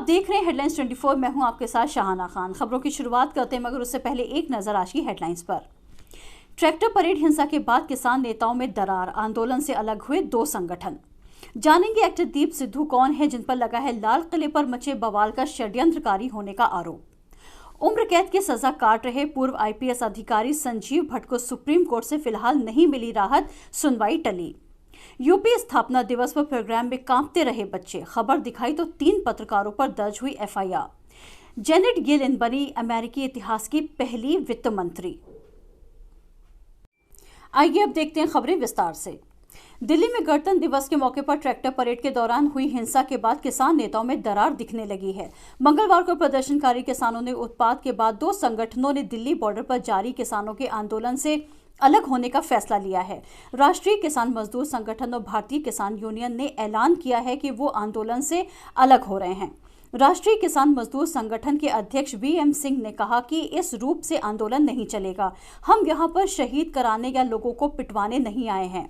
देख रहे हैं हेडलाइंस 24। मैं हूं आपके साथ शाहाना खान। खबरों की शुरुआत करते हैं, मगर उससे पहले एक नजर आज की हेडलाइंस पर। ट्रैक्टर परेड हिंसा के बाद किसान नेताओं में दरार, आंदोलन से अलग हुए दो संगठन। जानेंगे एक्टर दीप सिद्धू कौन है जिन पर लगा है लाल किले पर मचे बवाल का षड्यंत्रकारी होने का आरोप। उम्र कैद की सजा काट रहे पूर्व आईपीएस अधिकारी संजीव भट्ट को सुप्रीम कोर्ट से फिलहाल नहीं मिली राहत, सुनवाई टली। यूपी स्थापना दिवस पर प्रोग्राम में कांपते रहे बच्चे, खबर दिखाई तो 3 पत्रकारों पर दर्ज हुई एफआईआर। जेनेट येलेन बनी अमेरिकी इतिहास की पहली वित्त मंत्री। आइए अब देखते हैं खबरें विस्तार से। दिल्ली में गणतंत्र दिवस के मौके पर ट्रैक्टर परेड के दौरान हुई हिंसा के बाद किसान नेताओं में दरार दिखने लगी है। मंगलवार को प्रदर्शनकारी किसानों ने उत्पात के बाद दो संगठनों ने दिल्ली बॉर्डर पर जारी किसानों के आंदोलन से अलग होने का फैसला लिया है। राष्ट्रीय किसान मजदूर संगठन और भारतीय किसान यूनियन ने ऐलान किया है कि वो आंदोलन से अलग हो रहे हैं। राष्ट्रीय किसान मजदूर संगठन के अध्यक्ष वीएम सिंह ने कहा कि इस रूप से आंदोलन नहीं चलेगा। हम यहां पर शहीद कराने या लोगों को पिटवाने नहीं आए हैं।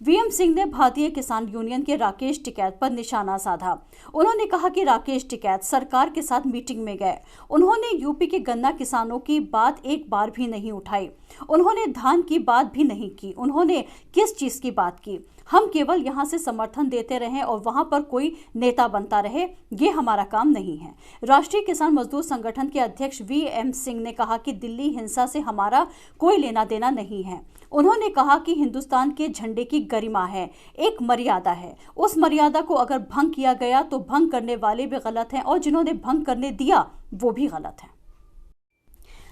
वीएम सिंह ने भारतीय किसान यूनियन के राकेश टिकैत पर निशाना साधा। उन्होंने कहा कि राकेश टिकैत सरकार के साथ मीटिंग में गए। उन्होंने यूपी के गन्ना किसानों की बात एक बार भी नहीं उठाई। उन्होंने धान की बात भी नहीं की। उन्होंने किस चीज की बात की? हम केवल यहां से समर्थन देते रहें और वहां पर कोई नेता बनता रहे, ये हमारा काम नहीं है। राष्ट्रीय किसान मजदूर संगठन के अध्यक्ष वीएम सिंह ने कहा कि दिल्ली हिंसा से हमारा कोई लेना देना नहीं है। उन्होंने कहा कि हिंदुस्तान के झंडे की गरिमा है, एक मर्यादा है। उस मर्यादा को अगर भंग किया गया तो भंग करने वाले भी गलत हैं और जिन्होंने भंग करने दिया वो भी गलत है।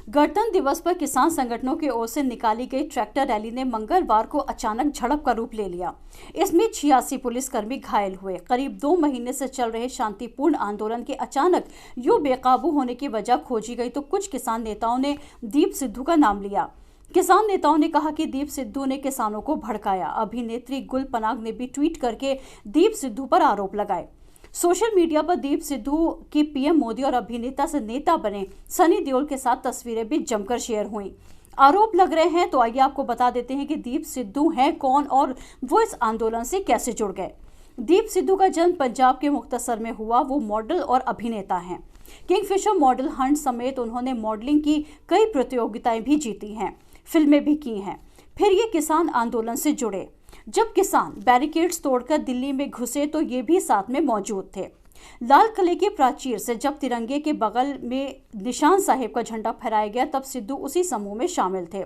गणतंत्र दिवस पर किसान संगठनों की ओर से निकाली गई ट्रैक्टर रैली ने मंगलवार को अचानक झड़प का रूप ले लिया। इसमें 86 पुलिसकर्मी घायल हुए। करीब 2 महीने से चल रहे शांतिपूर्ण आंदोलन के अचानक यूं बेकाबू होने की वजह खोजी गई तो कुछ किसान नेताओं ने दीप सिद्धू का नाम लिया। किसान नेताओं ने कहा कि दीप सिद्धू ने किसानों को भड़काया। अभिनेत्री गुल पनाग ने भी ट्वीट करके दीप सिद्धू पर आरोप लगाए। सोशल मीडिया पर दीप सिद्धू की पीएम मोदी और अभिनेता से नेता बने सनी देओल के साथ तस्वीरें भी जमकर शेयर हुई। आरोप लग रहे हैं तो आइए आपको बता देते हैं कि दीप सिद्धू हैं कौन और वो इस आंदोलन से कैसे जुड़ गए। दीप सिद्धू का जन्म पंजाब के मुक्तसर में हुआ। वो मॉडल और अभिनेता हैं। किंगफिशर मॉडल हंट समेत उन्होंने मॉडलिंग की कई प्रतियोगिताएं भी जीती हैं, फिल्में भी की हैं। फिर ये किसान आंदोलन से जुड़े। जब किसान बैरिकेड्स तोड़कर दिल्ली में घुसे तो ये भी साथ में मौजूद थे। लाल किले के प्राचीर से जब तिरंगे के बगल में निशान साहिब का झंडा फहराया गया तब सिद्धू उसी समूह में शामिल थे।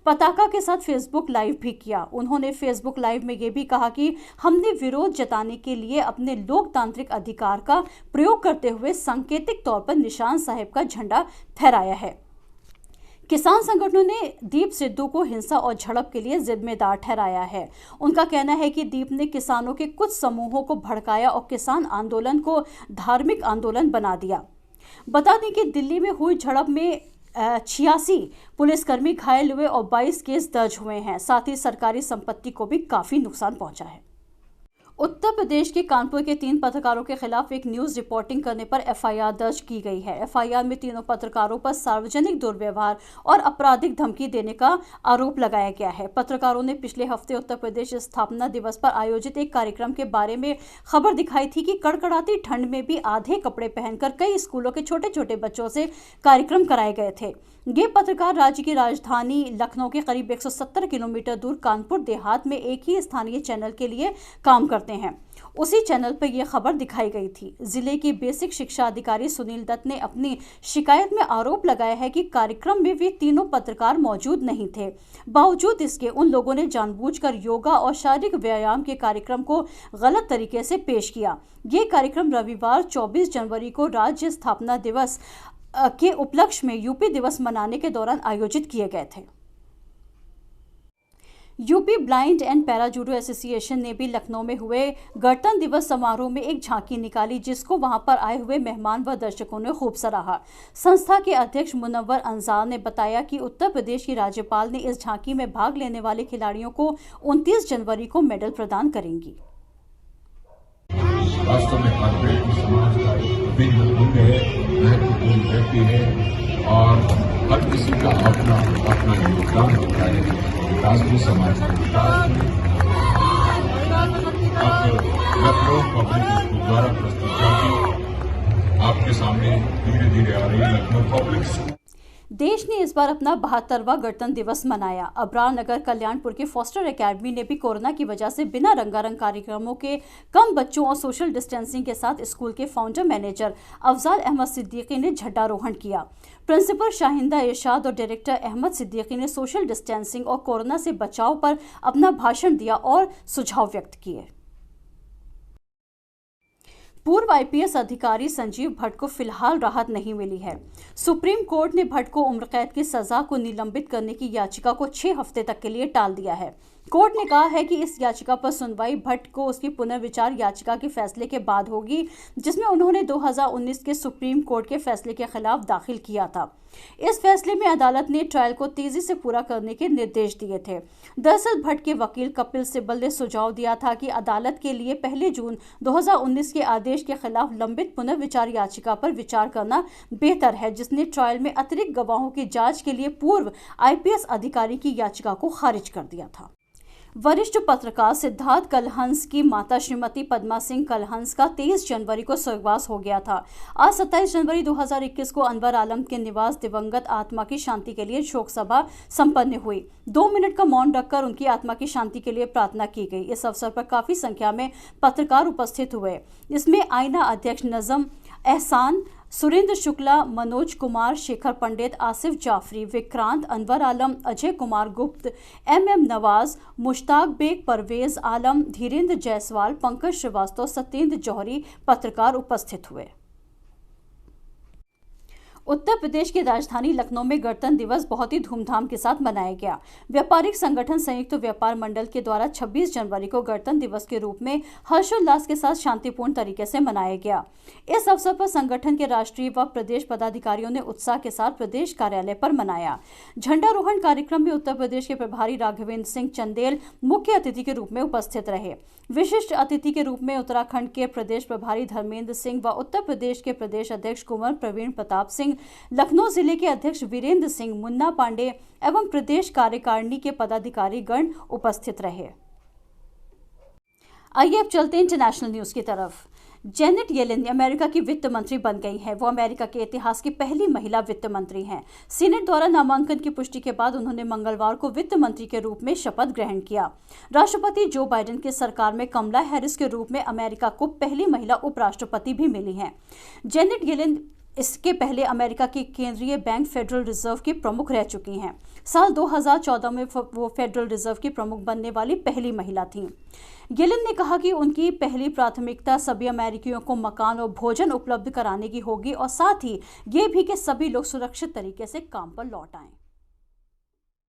पताका के साथ फेसबुक लाइव भी किया। उन्होंने फेसबुक लाइव में ये भी कहा कि हमने विरोध जताने के लिए अपने लोकतांत्रिक अधिकार का प्रयोग करते हुए सांकेतिक तौर पर निशान साहिब का झंडा फहराया है। किसान संगठनों ने दीप सिद्धू को हिंसा और झड़प के लिए जिम्मेदार ठहराया है। उनका कहना है कि दीप ने किसानों के कुछ समूहों को भड़काया और किसान आंदोलन को धार्मिक आंदोलन बना दिया। बता दें कि दिल्ली में हुई झड़प में 86 पुलिसकर्मी घायल हुए और 22 केस दर्ज हुए हैं। साथ ही सरकारी संपत्ति को भी काफी नुकसान पहुंचा है। उत्तर प्रदेश के कानपुर के 3 पत्रकारों के खिलाफ एक न्यूज रिपोर्टिंग करने पर एफआईआर दर्ज की गई है। एफआईआर में तीनों पत्रकारों पर सार्वजनिक दुर्व्यवहार और आपराधिक धमकी देने का आरोप लगाया गया है। पत्रकारों ने पिछले हफ्ते उत्तर प्रदेश स्थापना दिवस पर आयोजित एक कार्यक्रम के बारे में खबर दिखाई थी कि कड़कड़ाती ठंड में भी आधे कपड़े पहनकर कई स्कूलों के छोटे छोटे बच्चों से कार्यक्रम कराए गए थे। ये पत्रकार राज्य की राजधानी लखनऊ के करीब 170 किलोमीटर दूर कानपुर देहात में एक ही स्थानीय चैनल के लिए काम करते हैं। उसी चैनल पर यह खबर दिखाई गई थी। जिले के बेसिक शिक्षा अधिकारी सुनील दत्त ने अपनी शिकायत में आरोप लगाया है कि कार्यक्रम में वे तीनों पत्रकार मौजूद नहीं थे। बावजूद इसके उन लोगों ने जानबूझकर योगा और शारीरिक व्यायाम के कार्यक्रम को गलत तरीके से पेश किया। ये कार्यक्रम रविवार 24 जनवरी को राज्य स्थापना दिवस के उपलक्ष्य में यूपी दिवस मनाने के दौरान आयोजित किए गए थे। UP blind and para judo association ने भी लखनऊ में हुए गणतंत्र दिवस समारोह में एक झांकी निकाली, जिसको वहां पर आए हुए मेहमान व दर्शकों ने खूब सराहा। संस्था के अध्यक्ष मुनव्वर अंसार ने बताया कि उत्तर प्रदेश की राज्यपाल ने इस झांकी में भाग लेने वाले खिलाड़ियों को 29 जनवरी को मेडल प्रदान करेंगी। वास्तव में समाज का विभिन्न अंग है, महत्वपूर्ण व्यक्ति है और हर किसी का अपना अपना योगदान होता है विकास भी, समाज का विकास भी। अब लखनऊ पब्लिक स्कूल द्वारा प्रस्तुत झांकी आपके सामने धीरे धीरे आ रही है। लखनऊ पब्लिक स्कूल देश ने इस बार अपना 72वां गणतंत्र दिवस मनाया। अब्रार नगर कल्याणपुर के फॉस्टर एकेडमी ने भी कोरोना की वजह से बिना रंगारंग कार्यक्रमों के कम बच्चों और सोशल डिस्टेंसिंग के साथ स्कूल के फाउंडर मैनेजर अफजाल अहमद सिद्दीकी ने झंडारोहण किया। प्रिंसिपल शाहिंदा इरशाद और डायरेक्टर अहमद सिद्दीकी ने सोशल डिस्टेंसिंग और कोरोना से बचाव पर अपना भाषण दिया और सुझाव व्यक्त किए। पूर्व आईपीएस अधिकारी संजीव भट्ट को फिलहाल राहत नहीं मिली है। सुप्रीम कोर्ट ने भट्ट को उम्र कैद की सजा को निलंबित करने की याचिका को 6 हफ्ते तक के लिए टाल दिया है। कोर्ट ने कहा है कि इस याचिका पर सुनवाई भट्ट को उसकी पुनर्विचार याचिका के फैसले के बाद होगी, जिसमें उन्होंने 2019 के सुप्रीम कोर्ट के फैसले के खिलाफ दाखिल किया था। इस फैसले में अदालत ने ट्रायल को तेजी से पूरा करने के निर्देश दिए थे। दरअसल भट्ट के वकील कपिल सिब्बल ने सुझाव दिया था कि अदालत के लिए 1 जून 2019 के आदेश के खिलाफ लंबित पुनर्विचार याचिका पर विचार करना बेहतर है, जिसने ट्रायल में अतिरिक्त गवाहों की जांच के लिए पूर्व आईपीएस अधिकारी की याचिका को खारिज कर दिया था। वरिष्ठ पत्रकार सिद्धार्थ कलहंस की माता श्रीमती पद्मा सिंह कलहंस का 23 जनवरी को स्वर्गवास हो गया था। आज 27 जनवरी 2021 को अनवर आलम के निवास दिवंगत आत्मा की शांति के लिए शोक सभा संपन्न हुई। 2 मिनट का मौन रखकर उनकी आत्मा की शांति के लिए प्रार्थना की गई। इस अवसर पर काफी संख्या में पत्रकार उपस्थित हुए। इसमें आईना अध्यक्ष नजम एहसान, सुरेंद्र शुक्ला, मनोज कुमार, शेखर पंडित, आसिफ जाफरी, विक्रांत, अनवर आलम, अजय कुमार गुप्त, एम नवाज, मुश्ताक बेग, परवेज आलम, धीरेन्द्र जायसवाल, पंकज श्रीवास्तव, सत्येंद्र जौहरी पत्रकार उपस्थित हुए। उत्तर प्रदेश की राजधानी लखनऊ में गणतंत्र दिवस बहुत ही धूमधाम के साथ मनाया गया। व्यापारिक संगठन संयुक्त व्यापार मंडल के द्वारा 26 जनवरी को गणतंत्र दिवस के रूप में हर्षोल्लास के साथ शांतिपूर्ण तरीके से मनाया गया। इस अवसर पर संगठन के राष्ट्रीय व प्रदेश पदाधिकारियों ने उत्साह के साथ प्रदेश कार्यालय पर मनाया। झंडारोहण कार्यक्रम में उत्तर प्रदेश के प्रभारी राघवेंद्र सिंह चंदेल मुख्य अतिथि के रूप में उपस्थित रहे। विशिष्ट अतिथि के रूप में उत्तराखंड के प्रदेश प्रभारी धर्मेंद्र सिंह व उत्तर प्रदेश के प्रदेश अध्यक्ष कुंवर प्रवीण प्रताप सिंह, लखनऊ जिले के अध्यक्ष वीरेंद्र सिंह, मुन्ना पांडे एवं प्रदेश कार्यकारिणी के पदाधिकारी गण उपस्थित रहे। आइए अब चलते हैं इंटरनेशनल न्यूज की तरफ। जेनेट येलेन अमेरिका की वित्त मंत्री बन गई हैं। वो अमेरिका के इतिहास की पहली महिला वित्त मंत्री हैं। सीनेट द्वारा नामांकन की पुष्टि के बाद उन्होंने मंगलवार को वित्त मंत्री के रूप में शपथ ग्रहण किया। राष्ट्रपति जो बाइडेन की सरकार में कमला हैरिस के रूप में अमेरिका को पहली महिला उपराष्ट्रपति भी मिली हैं। जेनेट येलेन इसके पहले अमेरिका के केंद्रीय बैंक फेडरल रिजर्व की प्रमुख रह चुकी हैं। साल 2014 में वो फेडरल रिजर्व की प्रमुख बनने वाली पहली महिला थीं। येलेन ने कहा कि उनकी पहली प्राथमिकता सभी अमेरिकियों को मकान और भोजन उपलब्ध कराने की होगी और साथ ही ये भी कि सभी लोग सुरक्षित तरीके से काम पर लौट आएं।